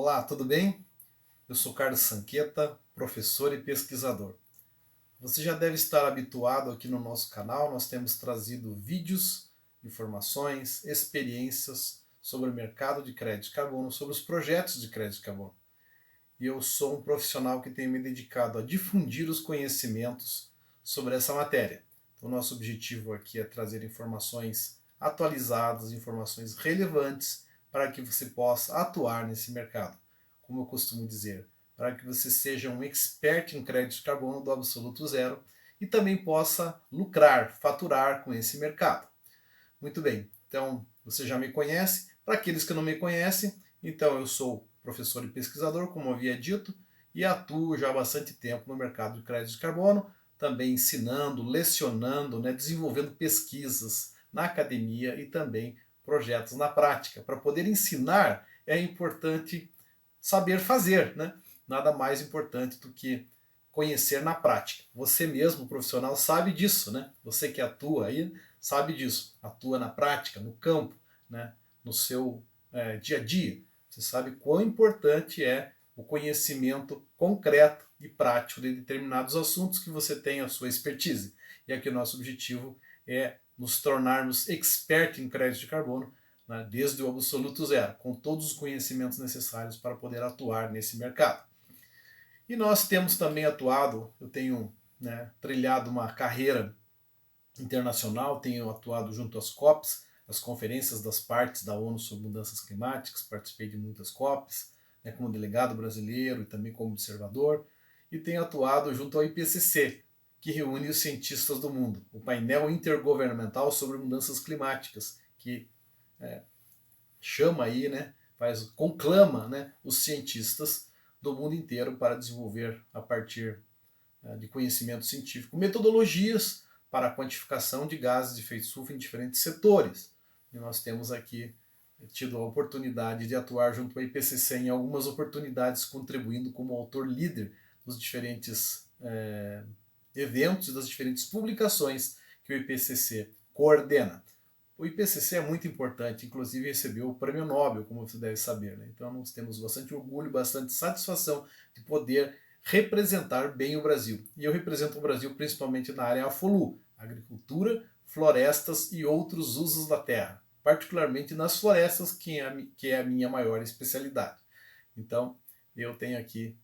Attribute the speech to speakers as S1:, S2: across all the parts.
S1: Olá, tudo bem? Eu sou Carlos Sanqueta, professor e pesquisador. Você já deve estar habituado aqui no nosso canal, nós temos trazido vídeos, informações, experiências sobre o mercado de crédito de carbono, sobre os projetos de crédito de carbono. E eu sou um profissional que tem me dedicado a difundir os conhecimentos sobre essa matéria. Então, o nosso objetivo aqui é trazer informações atualizadas, informações relevantes para que você possa atuar nesse mercado. Como eu costumo dizer, para que você seja um expert em crédito de carbono do absoluto zero e também possa lucrar, faturar com esse mercado. Muito bem, então você já me conhece. Para aqueles que não me conhecem, então eu sou professor e pesquisador, como havia dito, e atuo já há bastante tempo no mercado de crédito de carbono, também ensinando, lecionando, desenvolvendo pesquisas na academia e também projetos na prática. Para poder ensinar é importante saber fazer, né? Nada mais importante do que conhecer na prática. Você mesmo, profissional, sabe disso, né? Você que atua aí sabe disso, atua na prática, no campo, né? No seu dia a dia. Você sabe quão importante é o conhecimento concreto e prático de determinados assuntos que você tem a sua expertise. E aqui o nosso objetivo é nos tornarmos expert em crédito de carbono, né, desde o absoluto zero, com todos os conhecimentos necessários para poder atuar nesse mercado. E nós temos também atuado, eu tenho trilhado uma carreira internacional, tenho atuado junto às COPs, as conferências das partes da ONU sobre mudanças climáticas, participei de muitas COPs, como delegado brasileiro e também como observador, e tenho atuado junto ao IPCC, que reúne os cientistas do mundo, o painel intergovernamental sobre mudanças climáticas, que chama aí, conclama os cientistas do mundo inteiro para desenvolver, a partir de conhecimento científico, metodologias para a quantificação de gases de efeito estufa em diferentes setores. E nós temos aqui tido a oportunidade de atuar junto ao IPCC em algumas oportunidades, contribuindo como autor líder dos diferentes eventos e das diferentes publicações que o IPCC coordena. O IPCC é muito importante, inclusive recebeu o Prêmio Nobel, como você deve saber. Então nós temos bastante orgulho, bastante satisfação de poder representar bem o Brasil. E eu represento o Brasil principalmente na área AFOLU, agricultura, florestas e outros usos da terra, particularmente nas florestas, que é a minha maior especialidade. Então eu tenho aqui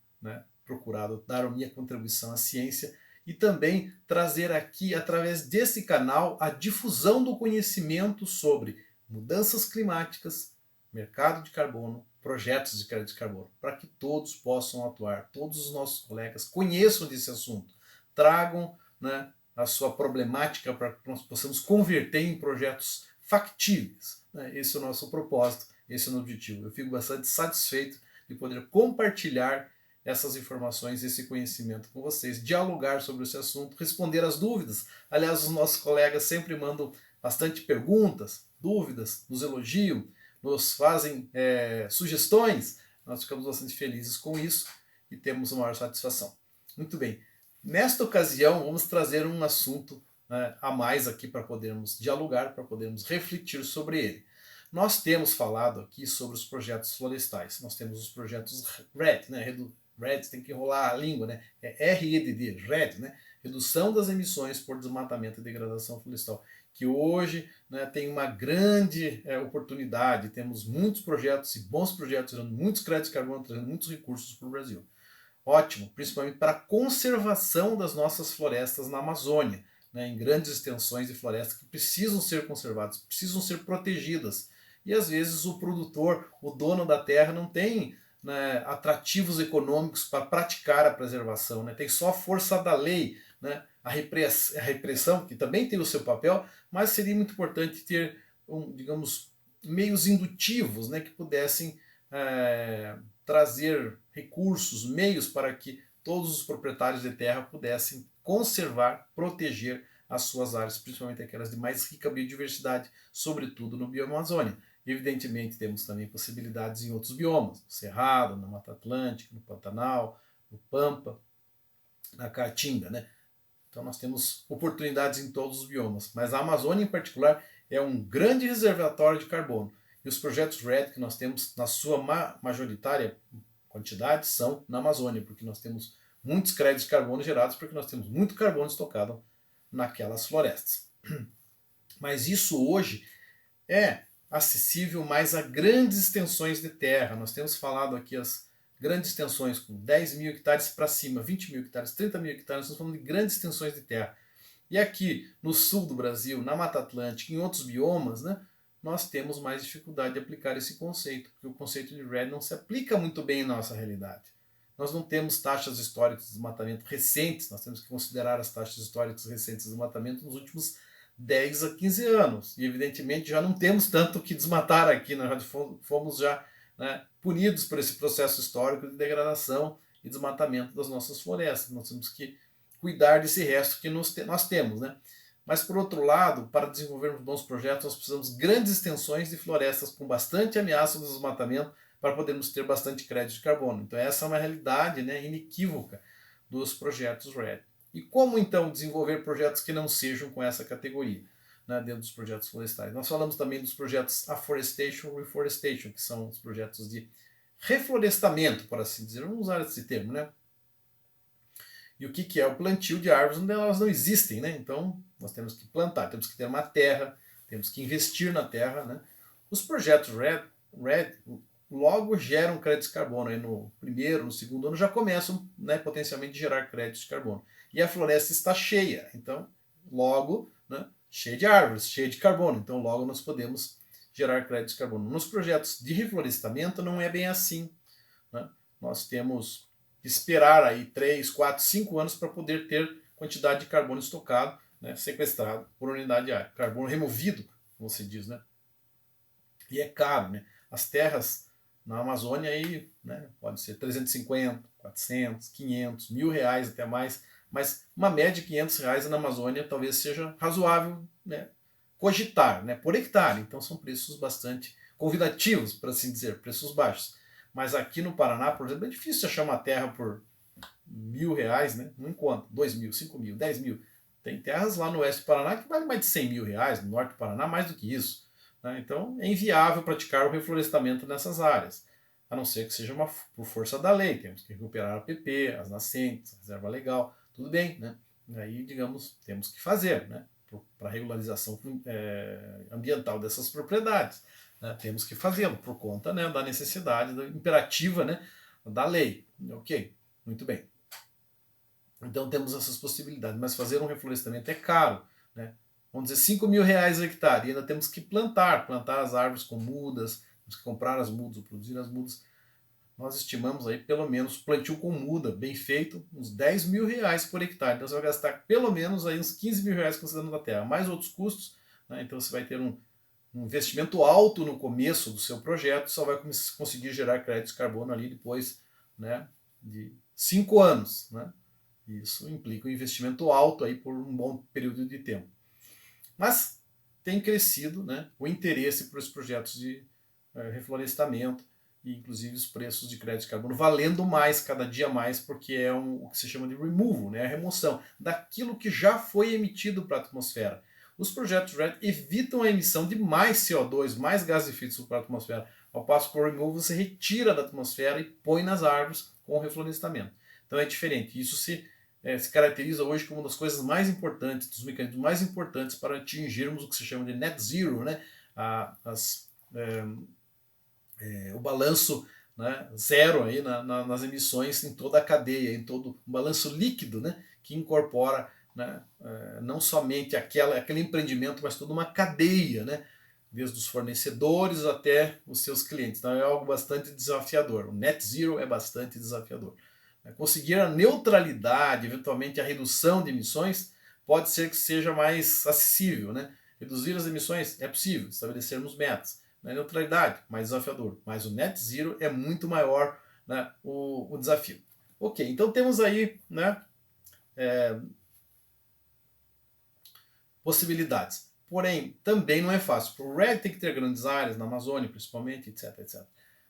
S1: procurado dar a minha contribuição à ciência e também trazer aqui, através desse canal, a difusão do conhecimento sobre mudanças climáticas, mercado de carbono, projetos de crédito de carbono, para que todos possam atuar, todos os nossos colegas conheçam desse assunto, tragam a sua problemática para que nós possamos converter em projetos factíveis. Esse é o nosso propósito, esse é o nosso objetivo. Eu fico bastante satisfeito de poder compartilhar essas informações, esse conhecimento com vocês, dialogar sobre esse assunto, responder as dúvidas. Aliás, os nossos colegas sempre mandam bastante perguntas, dúvidas, nos elogiam, nos fazem sugestões. Nós ficamos bastante felizes com isso e temos a maior satisfação. Muito bem, nesta ocasião vamos trazer um assunto a mais aqui para podermos dialogar, para podermos refletir sobre ele. Nós temos falado aqui sobre os projetos florestais. Nós temos os projetos REDD, REDD tem que enrolar a língua, é REDD, REDD, Redução das Emissões por Desmatamento e Degradação Florestal, que hoje tem uma grande oportunidade, temos muitos projetos e bons projetos, gerando muitos créditos de carbono, trazendo muitos recursos para o Brasil. Ótimo, principalmente para a conservação das nossas florestas na Amazônia, em grandes extensões de florestas que precisam ser conservadas, precisam ser protegidas. E às vezes o produtor, o dono da terra, não tem atrativos econômicos para praticar a preservação, tem só a força da lei, a repressão, que também tem o seu papel, mas seria muito importante ter, digamos, meios indutivos que pudessem trazer recursos, meios para que todos os proprietários de terra pudessem conservar, proteger as suas áreas, principalmente aquelas de mais rica biodiversidade, sobretudo no bioma Amazônia. Evidentemente, temos também possibilidades em outros biomas, no Cerrado, na Mata Atlântica, no Pantanal, no Pampa, na Caatinga. Então nós temos oportunidades em todos os biomas, mas a Amazônia em particular é um grande reservatório de carbono. E os projetos REDD que nós temos, na sua majoritária quantidade, são na Amazônia, porque nós temos muitos créditos de carbono gerados, porque nós temos muito carbono estocado naquelas florestas. Mas isso hoje é acessível mais a grandes extensões de terra. Nós temos falado aqui as grandes extensões com 10 mil hectares para cima, 20 mil hectares, 30 mil hectares, nós estamos falando de grandes extensões de terra. E aqui no sul do Brasil, na Mata Atlântica, em outros biomas, né, nós temos mais dificuldade de aplicar esse conceito, porque o conceito de REDD não se aplica muito bem em nossa realidade. Nós não temos taxas históricas de desmatamento recentes, nós temos que considerar as taxas históricas recentes de desmatamento nos últimos 10 a 15 anos. E evidentemente já não temos tanto que desmatar aqui, nós já fomos já, né, punidos por esse processo histórico de degradação e desmatamento das nossas florestas. Nós temos que cuidar desse resto que nós temos, né? Mas, por outro lado, para desenvolvermos bons projetos, nós precisamos de grandes extensões de florestas com bastante ameaça do desmatamento para podermos ter bastante crédito de carbono. Então, essa é uma realidade, né, inequívoca dos projetos REDD. E como, então, desenvolver projetos que não sejam com essa categoria, né, dentro dos projetos florestais? Nós falamos também dos projetos Afforestation e Reforestation, que são os projetos de reflorestamento, por assim dizer. Vamos usar esse termo, né? E o que é o plantio de árvores onde elas não existem, né? Então, nós temos que plantar, temos que ter uma terra, temos que investir na terra, né? Os projetos REDD logo geram créditos de carbono. Aí no primeiro, no segundo ano já começam, né, potencialmente a gerar créditos de carbono. E a floresta está cheia, então logo, né, cheia de árvores, cheia de carbono. Então logo nós podemos gerar créditos de carbono. Nos projetos de reflorestamento não é bem assim, né? Nós temos que esperar aí 3, 4, 5 anos para poder ter quantidade de carbono estocado, né, sequestrado por unidade de área. Carbono removido, como se diz, né? E é caro, né? As terras na Amazônia aí, né, pode ser 350, 400, 500, R$ 1.000 até mais, mas uma média de R$ 500 na Amazônia talvez seja razoável, né, cogitar, né, por hectare. Então são preços bastante convidativos, para assim dizer, preços baixos. Mas aqui no Paraná, por exemplo, é difícil achar uma terra por R$ 1.000, né? Não encontra. 2.000, 5.000, 10.000. Tem terras lá no oeste do Paraná que valem mais de R$ 100.000, no norte do Paraná mais do que isso, né? Então é inviável praticar o reflorestamento nessas áreas, a não ser que seja por força da lei. Temos que recuperar a APP, as nascentes, a reserva legal, tudo bem, né? Aí, digamos, temos que fazer, né, para a regularização ambiental dessas propriedades. Né, temos que fazê-lo por conta, né, da necessidade da imperativa, né, da lei. Ok, muito bem. Então temos essas possibilidades, mas fazer um reflorestamento é caro, né? Vamos dizer R$ 5.000 o hectare, e ainda temos que plantar as árvores com mudas, temos que comprar as mudas, ou produzir as mudas. Nós estimamos aí pelo menos plantio com muda, bem feito, uns R$ 10.000 por hectare. Então você vai gastar pelo menos aí uns R$ 15.000 considerando a terra, mais outros custos, né? Então você vai ter um investimento alto no começo do seu projeto, só vai conseguir gerar créditos de carbono ali depois, né, de 5 anos. Né? Isso implica um investimento alto aí por um bom período de tempo. Mas tem crescido, né, o interesse por esses projetos de reflorestamento, e inclusive os preços de crédito de carbono valendo mais, cada dia mais, porque é o que se chama de removal, né, a remoção daquilo que já foi emitido para a atmosfera. Os projetos REDD evitam a emissão de mais CO2, mais gases de efeito para a atmosfera, ao passo que o removal você retira da atmosfera e põe nas árvores com o reflorestamento. Então é diferente. Isso se caracteriza hoje como uma das coisas mais importantes, dos mecanismos mais importantes para atingirmos o que se chama de net zero, né? O balanço, né, zero aí nas emissões em toda a cadeia, em todo o balanço líquido, né, que incorpora, né, não somente aquele empreendimento, mas toda uma cadeia, né, desde os fornecedores até os seus clientes. Então é algo bastante desafiador. O net zero é bastante desafiador. Conseguir a neutralidade, eventualmente a redução de emissões, pode ser que seja mais acessível. Né? Reduzir as emissões é possível, estabelecermos metas. Na neutralidade, mais desafiador. Mas o net zero é muito maior, né, o desafio. Ok, então temos aí, né, possibilidades. Porém, também não é fácil. Para o REDD tem que ter grandes áreas, na Amazônia principalmente, etc, etc.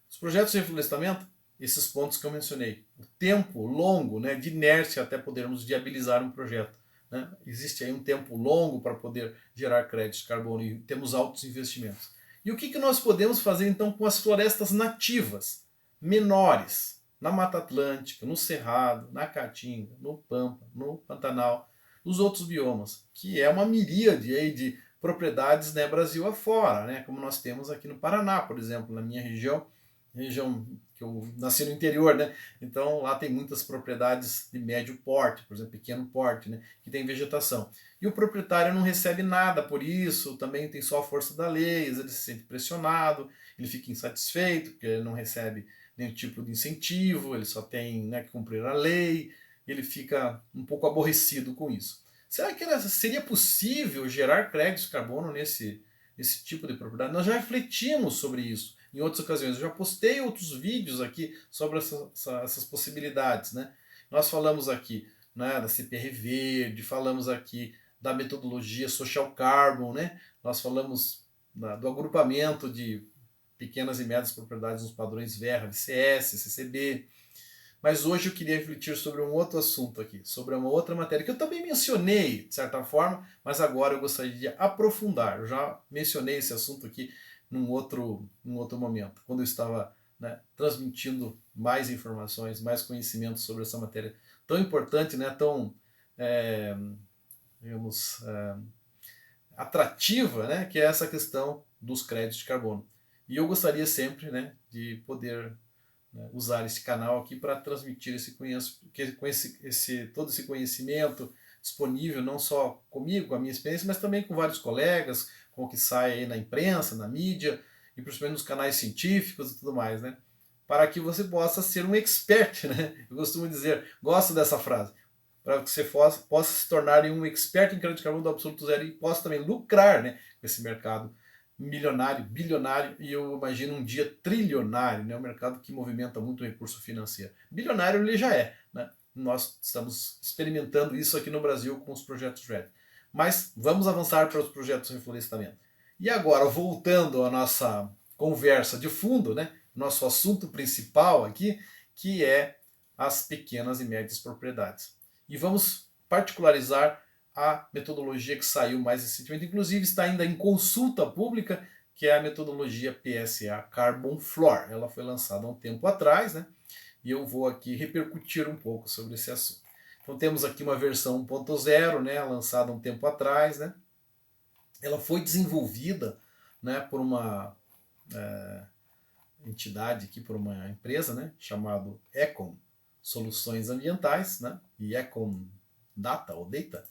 S1: Os projetos de reflorestamento, esses pontos que eu mencionei. O tempo longo, né, de inércia até podermos viabilizar um projeto. Né? Existe aí um tempo longo para poder gerar créditos de carbono e temos altos investimentos. E o que nós podemos fazer então com as florestas nativas, menores, na Mata Atlântica, no Cerrado, na Caatinga, no Pampa, no Pantanal, os outros biomas, que é uma miríade aí de propriedades, né, Brasil afora, né, como nós temos aqui no Paraná, por exemplo, na minha região que eu nasci no interior, né? Então lá tem muitas propriedades de médio porte, por exemplo, pequeno porte, né? Que tem vegetação. E o proprietário não recebe nada por isso, também tem só a força da lei, ele se sente pressionado, ele fica insatisfeito, porque ele não recebe nenhum tipo de incentivo, ele só tem, né, que cumprir a lei, ele fica um pouco aborrecido com isso. Será que seria possível gerar créditos de carbono nesse tipo de propriedade? Nós já refletimos sobre isso em outras ocasiões. Eu já postei outros vídeos aqui sobre essas possibilidades. Né? Nós falamos aqui, né, da CPR Verde, falamos aqui da metodologia Social Carbon, né? Nós falamos do agrupamento de pequenas e médias propriedades nos padrões Verra, VCS, CCB. Mas hoje eu queria refletir sobre um outro assunto aqui, sobre uma outra matéria que eu também mencionei, de certa forma, mas agora eu gostaria de aprofundar. Eu já mencionei esse assunto aqui num outro momento, quando eu estava, né, transmitindo mais informações, mais conhecimento sobre essa matéria tão importante, né, tão, digamos, atrativa, né, que é essa questão dos créditos de carbono. E eu gostaria sempre, né, de poder, né, usar esse canal aqui para transmitir todo esse conhecimento disponível, não só comigo, com a minha experiência, mas também com vários colegas, com o que sai aí na imprensa, na mídia, e principalmente nos canais científicos e tudo mais, né? Para que você possa ser um expert, né? Eu costumo dizer, gosto dessa frase, para que você possa se tornar um expert em crédito de carbono do absoluto zero e possa também lucrar, né, com esse mercado milionário, bilionário e eu imagino um dia trilionário, né? Um mercado que movimenta muito recurso financeiro. Bilionário ele já é, né? Nós estamos experimentando isso aqui no Brasil com os projetos RED. Mas vamos avançar para os projetos de reflorestamento. E agora, voltando à nossa conversa de fundo, né? Nosso assunto principal aqui, que é as pequenas e médias propriedades. E vamos particularizar a metodologia que saiu mais recentemente, inclusive está ainda em consulta pública, que é a metodologia PSA Carbon Floor. Ela foi lançada há um tempo atrás, né? E eu vou aqui repercutir um pouco sobre esse assunto. Então temos aqui uma versão 1.0, né, lançada há um tempo atrás, né? Ela foi desenvolvida, né, por uma entidade aqui, por uma empresa, né, chamado Econ Soluções Ambientais, né, e Econ Data ou Data.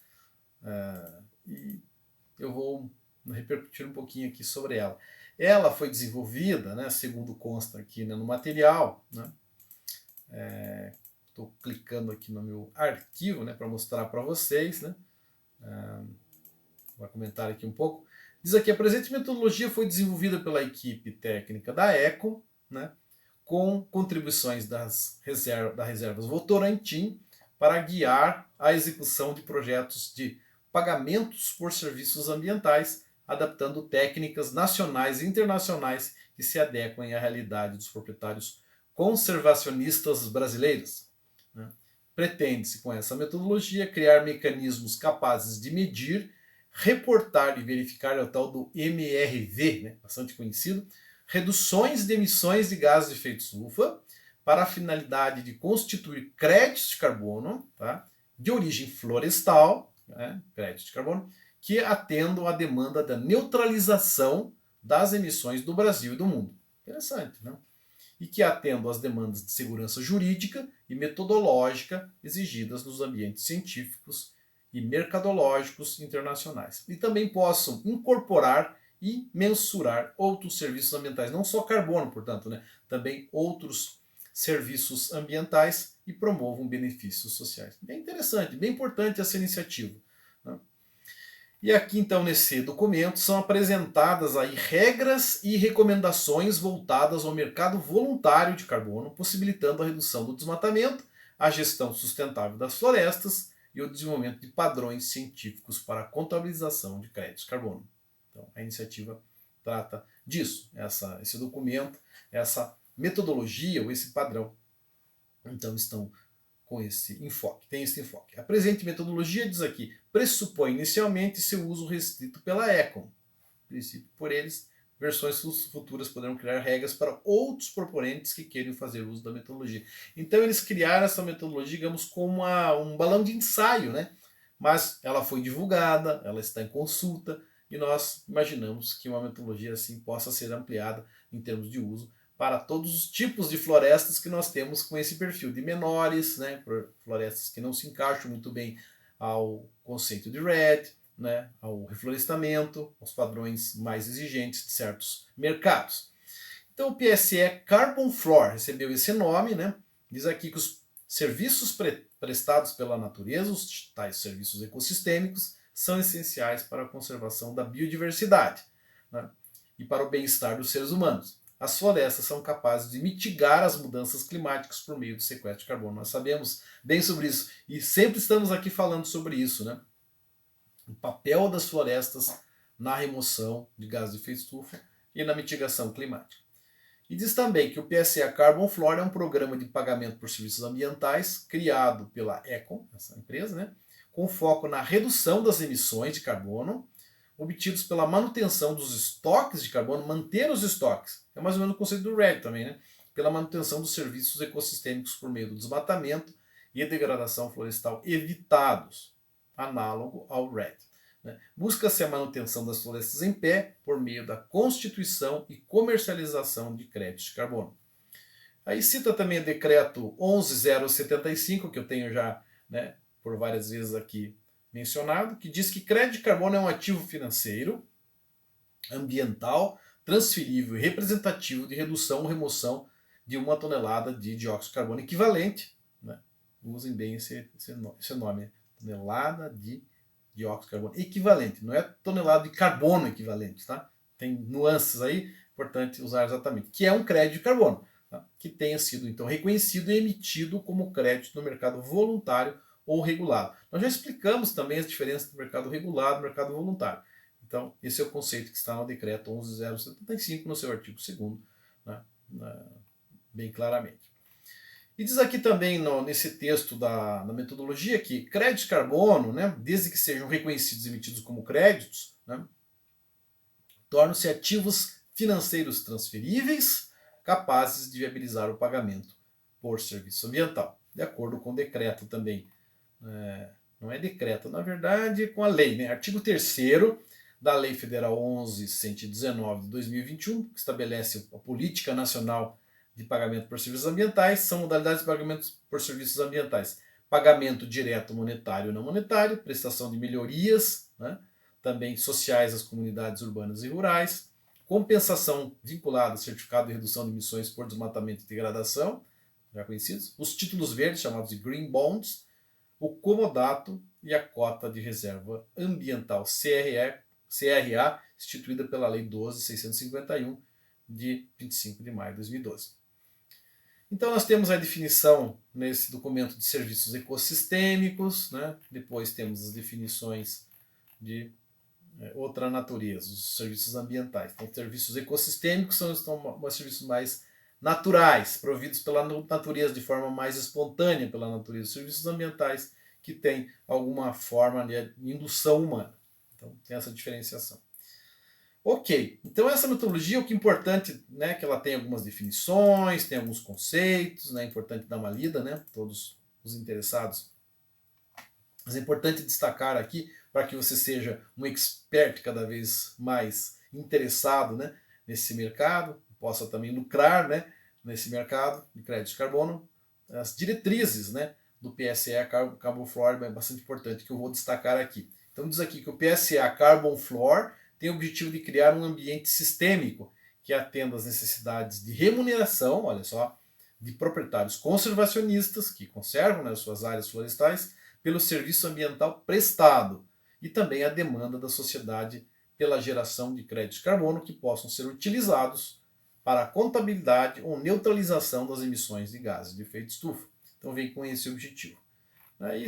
S1: E eu vou repercutir um pouquinho aqui sobre ela. Ela foi desenvolvida, né, segundo consta aqui, né, no material, né, estou clicando aqui no meu arquivo, né, para mostrar para vocês, né, vou comentar aqui um pouco. Diz aqui, a presente metodologia foi desenvolvida pela equipe técnica da Econ, né, com contribuições da Reservas Votorantim para guiar a execução de projetos de pagamentos por serviços ambientais, adaptando técnicas nacionais e internacionais que se adequem à realidade dos proprietários conservacionistas brasileiros. Né? Pretende-se, com essa metodologia, criar mecanismos capazes de medir, reportar e verificar, é o tal do MRV, né? Bastante conhecido, reduções de emissões de gases de efeito estufa para a finalidade de constituir créditos de carbono, tá? De origem florestal, né? Créditos de carbono, que atendam à demanda da neutralização das emissões do Brasil e do mundo. Interessante, né? E que atendam às demandas de segurança jurídica e metodológica exigidas nos ambientes científicos e mercadológicos internacionais. E também possam incorporar e mensurar outros serviços ambientais, não só carbono, portanto, né? Também outros serviços ambientais e promovam benefícios sociais. Bem interessante, bem importante essa iniciativa. Né? E aqui então nesse documento são apresentadas aí regras e recomendações voltadas ao mercado voluntário de carbono, possibilitando a redução do desmatamento, a gestão sustentável das florestas e o desenvolvimento de padrões científicos para a contabilização de créditos de carbono. Então a iniciativa trata disso, esse documento, essa metodologia ou esse padrão, então estão com esse enfoque, tem esse enfoque. A presente metodologia, diz aqui, pressupõe inicialmente seu uso restrito pela Econ, princípio por eles versões futuras poderão criar regras para outros proponentes que queiram fazer uso da metodologia. Então eles criaram essa metodologia, digamos, como um balão de ensaio, né? Mas ela foi divulgada, ela está em consulta, e nós imaginamos que uma metodologia assim possa ser ampliada em termos de uso para todos os tipos de florestas que nós temos com esse perfil de menores, né, florestas que não se encaixam muito bem ao conceito de REDD, né, ao reflorestamento, aos padrões mais exigentes de certos mercados. Então o PSE Carbon Floor recebeu esse nome, né? Diz aqui que os serviços prestados pela natureza, os tais serviços ecossistêmicos, são essenciais para a conservação da biodiversidade, né, e para o bem-estar dos seres humanos. As florestas são capazes de mitigar as mudanças climáticas por meio do sequestro de carbono. Nós sabemos bem sobre isso e sempre estamos aqui falando sobre isso, né? O papel das florestas na remoção de gases de efeito estufa e na mitigação climática. E diz também que o PSA Carbon Floor é um programa de pagamento por serviços ambientais criado pela Econ, essa empresa, né, com foco na redução das emissões de carbono obtidos pela manutenção dos estoques de carbono, manter os estoques. É mais ou menos o conceito do REDD também, né? Pela manutenção dos serviços ecossistêmicos por meio do desmatamento e a degradação florestal evitados, análogo ao REDD. Né? Busca-se a manutenção das florestas em pé por meio da constituição e comercialização de créditos de carbono. Aí cita também o decreto 11075, que eu tenho já, né, por várias vezes aqui mencionado, que diz que crédito de carbono é um ativo financeiro, ambiental, transferível e representativo de redução ou remoção de 1 tonelada de dióxido de carbono equivalente, né? Usem bem esse nome, tonelada de dióxido de carbono equivalente, não é tonelada de carbono equivalente, tá? Tem nuances aí, importante usar exatamente, que é um crédito de carbono, tá? Que tenha sido então reconhecido e emitido como crédito no mercado voluntário ou regulado. Nós já explicamos também as diferenças do mercado regulado e do mercado voluntário. Então, esse é o conceito que está no decreto 11075, no seu artigo 2º, né, bem claramente. E diz aqui também nesse texto da metodologia que créditos de carbono, né, desde que sejam reconhecidos e emitidos como créditos, né, tornam-se ativos financeiros transferíveis capazes de viabilizar o pagamento por serviço ambiental, de acordo com o decreto também. Não é decreto, na verdade, com a lei, né? Artigo 3º da Lei Federal 11.119 de 2021, que estabelece a Política Nacional de Pagamento por Serviços Ambientais, são modalidades de pagamento por serviços ambientais. Pagamento direto monetário e não monetário, prestação de melhorias, né, também sociais às comunidades urbanas e rurais, compensação vinculada a certificado de redução de emissões por desmatamento e degradação, já conhecidos, os títulos verdes, chamados de Green Bonds, o comodato e a cota de reserva ambiental CRA, instituída pela Lei 12.651 de 25 de maio de 2012. Então nós temos a definição nesse documento de serviços ecossistêmicos, né? Depois temos as definições de outra natureza, os serviços ambientais. Então, serviços ecossistêmicos são serviços mais naturais, providos pela natureza de forma mais espontânea pela natureza. Serviços ambientais que têm alguma forma de indução humana. Então tem essa diferenciação. Ok, então essa metodologia, o que é importante, né, que ela tem algumas definições, tem alguns conceitos, né, é importante dar uma lida, né, todos os interessados. Mas é importante destacar aqui, para que você seja um expert cada vez mais interessado, né, nesse mercado, possa também lucrar, né, nesse mercado de crédito de carbono, as diretrizes, né, do PSA Carbon Floor é bastante importante, que eu vou destacar aqui. Então diz aqui que o PSA Carbon Floor tem o objetivo de criar um ambiente sistêmico que atenda às necessidades de remuneração, olha só, de proprietários conservacionistas que conservam, né, suas áreas florestais pelo serviço ambiental prestado e também a demanda da sociedade pela geração de créditos de carbono que possam ser utilizados para a contabilidade ou neutralização das emissões de gases de efeito estufa. Então vem com esse objetivo. Aí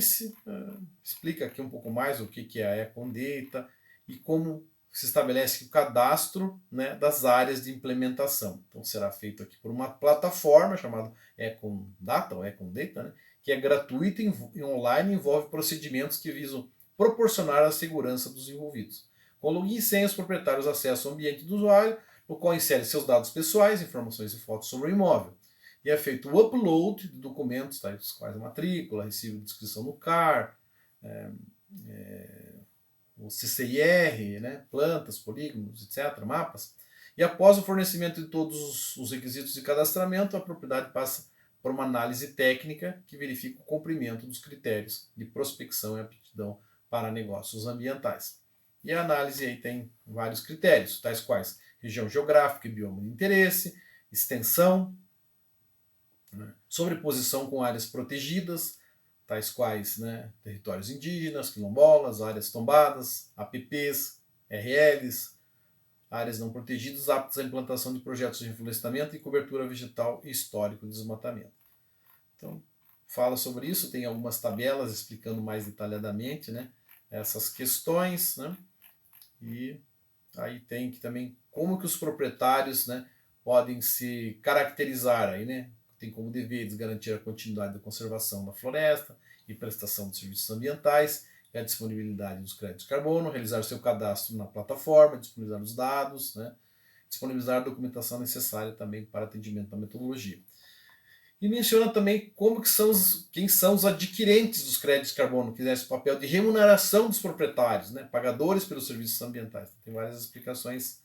S1: explica aqui um pouco mais o que é a Econ Data e como se estabelece o cadastro, né, das áreas de implementação. Então será feito aqui por uma plataforma chamada Econ Data, ou Econ Data, né, que é gratuita e online e envolve procedimentos que visam proporcionar a segurança dos envolvidos. Com login e senha, os proprietários acessam o ambiente do usuário o qual insere seus dados pessoais, informações e fotos sobre o imóvel. E é feito o upload de documentos, tais quais a matrícula, recibo de inscrição no CAR, o CCIR, né, plantas, polígonos, etc., mapas. E após o fornecimento de todos os requisitos de cadastramento, a propriedade passa por uma análise técnica que verifica o cumprimento dos critérios de prospecção e aptidão para negócios ambientais. E a análise aí tem vários critérios, tais quais região geográfica e bioma de interesse, extensão, né, sobreposição com áreas protegidas, tais quais, né, territórios indígenas, quilombolas, áreas tombadas, APPs, RLs, áreas não protegidas aptas à implantação de projetos de reflorestamento e cobertura vegetal e histórico de desmatamento. Então, fala sobre isso, tem algumas tabelas explicando mais detalhadamente, né, essas questões, né, e aí tem que também como que os proprietários, né, podem se caracterizar aí, né, tem como deveres garantir a continuidade da conservação da floresta e prestação de serviços ambientais, e a disponibilidade dos créditos de carbono, realizar seu cadastro na plataforma, disponibilizar os dados, né, disponibilizar a documentação necessária também para atendimento da metodologia. E menciona também como que quem são os adquirentes dos créditos de carbono, que exercem o papel de remuneração dos proprietários, né, pagadores pelos serviços ambientais. Tem várias explicações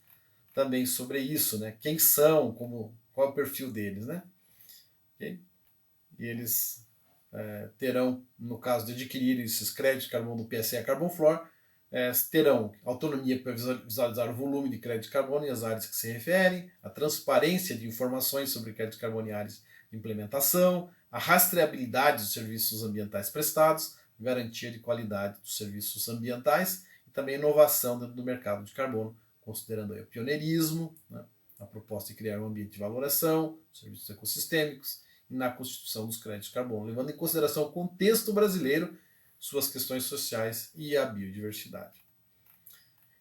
S1: também sobre isso, né, quem são, qual é o perfil deles, né. Okay? E eles terão, no caso de adquirir esses créditos de carbono do PSE Carbon Floor, terão autonomia para visualizar o volume de crédito de carbono e as áreas que se referem, a transparência de informações sobre crédito de carbono e áreas de implementação, a rastreabilidade dos serviços ambientais prestados, garantia de qualidade dos serviços ambientais e também inovação dentro do mercado de carbono, considerando aí o pioneirismo, né, a proposta de criar um ambiente de valoração, serviços ecossistêmicos, na constituição dos créditos de carbono, levando em consideração o contexto brasileiro, suas questões sociais e a biodiversidade.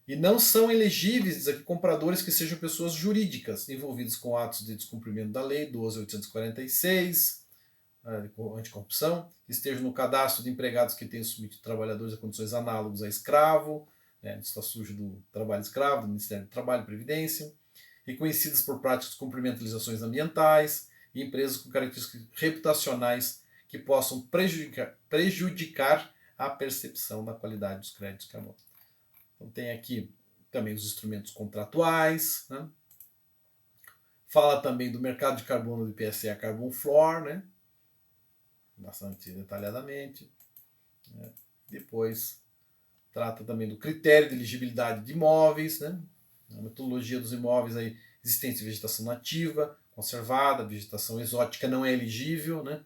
S1: E não são elegíveis, diz aqui, compradores que sejam pessoas jurídicas envolvidas com atos de descumprimento da Lei 12.846, anticorrupção, que estejam no cadastro de empregados que tenham submetido trabalhadores a condições análogas a escravo, né, está sujo do trabalho escravo, do Ministério do Trabalho e Previdência, reconhecidas por práticas de cumprimento de legislações ambientais, e empresas com características reputacionais que possam prejudicar a percepção da qualidade dos créditos de carbono. Então tem aqui também os instrumentos contratuais, né? Fala também do mercado de carbono do PSE Carbon Floor, né? Bastante detalhadamente. Né? Depois trata também do critério de elegibilidade de imóveis, né? A metodologia dos imóveis aí, existência de vegetação nativa, conservada, vegetação exótica não é elegível, né?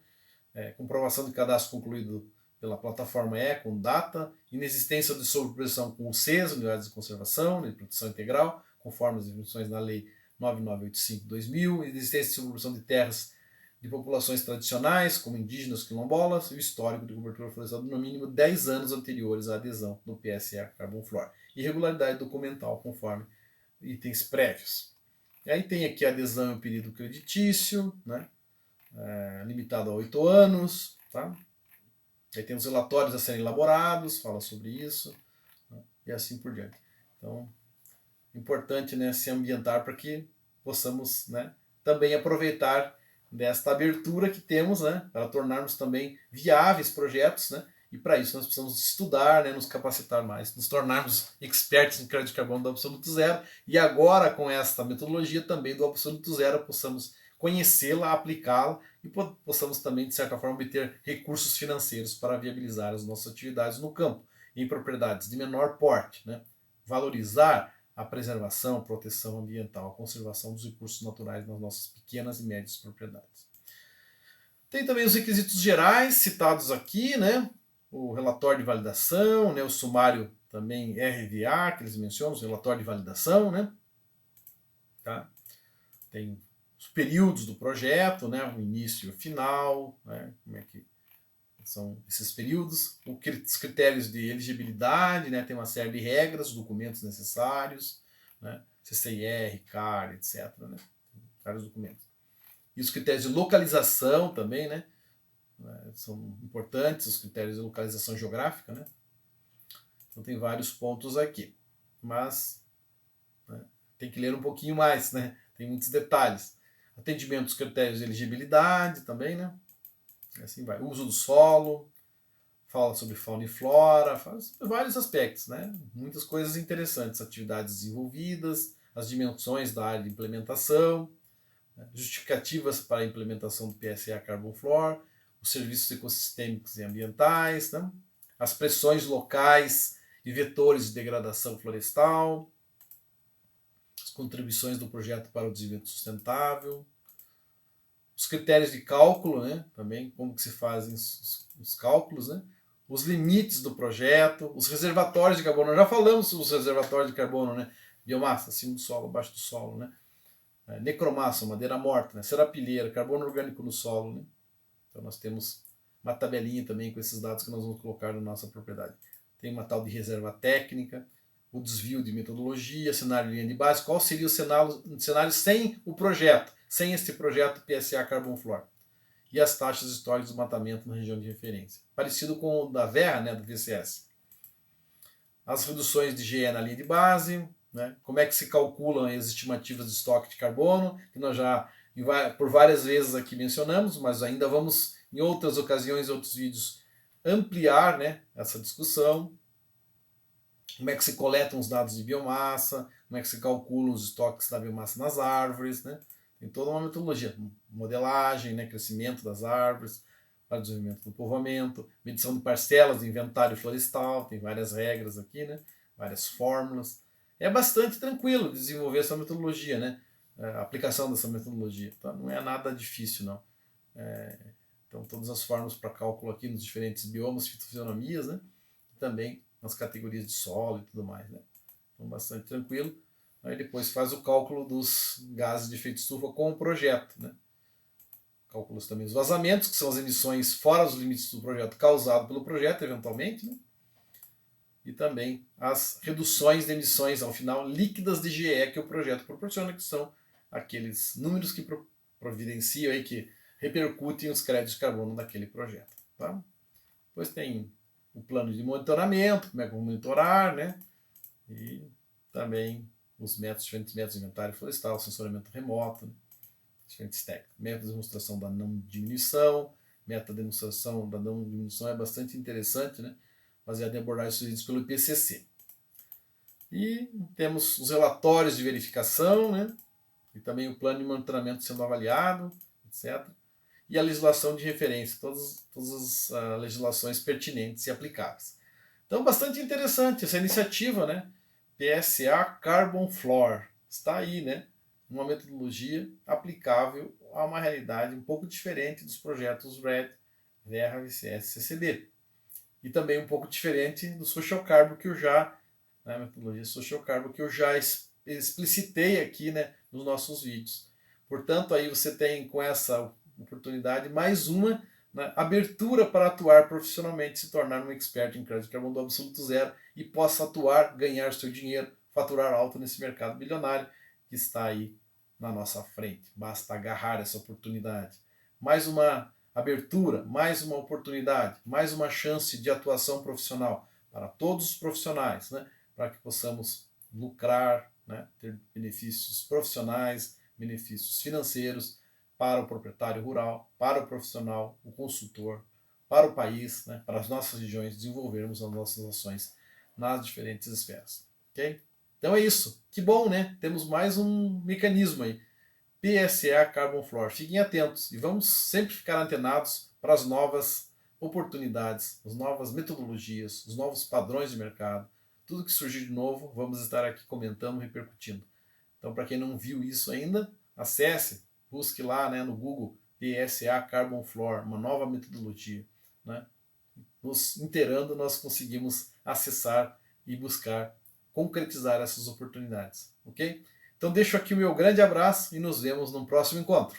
S1: Comprovação de cadastro concluído pela plataforma com data, inexistência de sobreposição com o CES, unidades de conservação, de proteção integral, conforme as definições na Lei 9985/2000, existência de sobreposição de terras de populações tradicionais, como indígenas quilombolas, e o histórico de cobertura florestal no mínimo 10 anos anteriores à adesão do PSE Carbon Floor. Irregularidade documental, conforme itens prévios. E aí tem aqui a adesão e o período creditício, né? Limitado a 8 anos. Tá? Aí tem os relatórios a serem elaborados, fala sobre isso, né? E assim por diante. Então, importante, né, se ambientar para que possamos, né, também aproveitar desta abertura que temos, né, para tornarmos também viáveis projetos, né, e para isso nós precisamos estudar, né, nos capacitar mais, nos tornarmos expertos em crédito de carbono do absoluto zero, e agora com esta metodologia também do absoluto zero possamos conhecê-la, aplicá-la e possamos também, de certa forma, obter recursos financeiros para viabilizar as nossas atividades no campo, em propriedades de menor porte, né, valorizar a preservação, proteção ambiental, a conservação dos recursos naturais nas nossas pequenas e médias propriedades. Tem também os requisitos gerais citados aqui, né? O relatório de validação, né? O sumário também RVA, que eles mencionam, o relatório de validação, né? Tá? Tem os períodos do projeto, né? O início e o final, né? Como é que são esses períodos, os critérios de elegibilidade, né? Tem uma série de regras, documentos necessários, né? CCIR, CAR, etc. Né? Vários documentos. E os critérios de localização também, né? São importantes, os critérios de localização geográfica, né? Então tem vários pontos aqui. Mas, né, tem que ler um pouquinho mais, né? Tem muitos detalhes. Atendimento dos critérios de elegibilidade também, né? E assim vai. Uso do solo, fala sobre fauna e flora, fala sobre vários aspectos, né? Muitas coisas interessantes, atividades desenvolvidas, as dimensões da área de implementação, né? Justificativas para a implementação do PSA Carbon Floor, os serviços ecossistêmicos e ambientais, né? As pressões locais e vetores de degradação florestal, as contribuições do projeto para o desenvolvimento sustentável, os critérios de cálculo, né? Também como que se fazem os cálculos, né? Os limites do projeto, os reservatórios de carbono. Nós já falamos sobre os reservatórios de carbono, né? Biomassa acima do solo, abaixo do solo, né? Necromassa, madeira morta, né? Serapilheira, carbono orgânico no solo, né? Então nós temos uma tabelinha também com esses dados que nós vamos colocar na nossa propriedade. Tem uma tal de reserva técnica, o desvio de metodologia, cenário de linha de base. Qual seria o cenário sem o projeto, sem este projeto PSA Carbon Floor? E as taxas históricas de desmatamento na região de referência. Parecido com o da VERRA, né, do VCS. As reduções de GE na linha de base, né, como é que se calculam as estimativas de estoque de carbono, que nós já por várias vezes aqui mencionamos, mas ainda vamos, em outras ocasiões, em outros vídeos, ampliar, né, essa discussão. Como é que se coletam os dados de biomassa, como é que se calculam os estoques da biomassa nas árvores, né? Tem toda uma metodologia, modelagem, né, crescimento das árvores, para o desenvolvimento do povoamento, medição de parcelas de inventário florestal, tem várias regras aqui, né, várias fórmulas. É bastante tranquilo desenvolver essa metodologia, né, a aplicação dessa metodologia. Tá? Não é nada difícil, não. Então, todas as fórmulas para cálculo aqui nos diferentes biomas, fitofisionomias, né, e também nas categorias de solo e tudo mais, né. Então, bastante tranquilo. Aí depois faz o cálculo dos gases de efeito estufa com o projeto, né. Cálculos também os vazamentos, que são as emissões fora dos limites do projeto causado pelo projeto, eventualmente, né. E também as reduções de emissões, ao final, líquidas de GE que o projeto proporciona, que são aqueles números que providenciam aí, que repercutem os créditos de carbono daquele projeto. Tá? Depois tem o plano de monitoramento, como é que vamos monitorar, né? E também os diferentes métodos de inventário florestal, sensoramento remoto, né? Diferentes técnicas. Método de demonstração da não diminuição, método de demonstração da não diminuição é bastante interessante, né? Baseado em abordagens sugeridas pelo IPCC. E temos os relatórios de verificação, né? E também o plano de monitoramento sendo avaliado, etc. E a legislação de referência, todas as legislações pertinentes e aplicáveis. Então, bastante interessante essa iniciativa, né? PSA Carbon Floor. Está aí, né? Uma metodologia aplicável a uma realidade um pouco diferente dos projetos RED, VERRA, VCS, CCB. E também um pouco diferente do Social Carbon que eu já, né, metodologia Social Carbon que eu já explicitei aqui, né, nos nossos vídeos. Portanto, aí você tem com essa oportunidade mais uma, né, abertura para atuar profissionalmente, se tornar um expert em crédito de carbono do absoluto zero e possa atuar, ganhar seu dinheiro, faturar alto nesse mercado bilionário que está aí na nossa frente. Basta agarrar essa oportunidade. Mais uma abertura, mais uma oportunidade, mais uma chance de atuação profissional para todos os profissionais, né? Para que possamos lucrar, né? Ter benefícios profissionais, benefícios financeiros para o proprietário rural, para o profissional, o consultor, para o país, né? Para as nossas regiões, desenvolvermos as nossas ações nas diferentes esferas. Ok? Então é isso. Que bom, né? Temos mais um mecanismo aí. PSA Carbon Floor. Fiquem atentos e vamos sempre ficar antenados para as novas oportunidades, as novas metodologias, os novos padrões de mercado. Tudo que surgir de novo, vamos estar aqui comentando, repercutindo. Então, para quem não viu isso ainda, acesse, busque lá, né, no Google PSA Carbon Floor, uma nova metodologia. Né? Nos inteirando, nós conseguimos acessar e buscar concretizar essas oportunidades. Ok? Então deixo aqui o meu grande abraço e nos vemos no próximo encontro.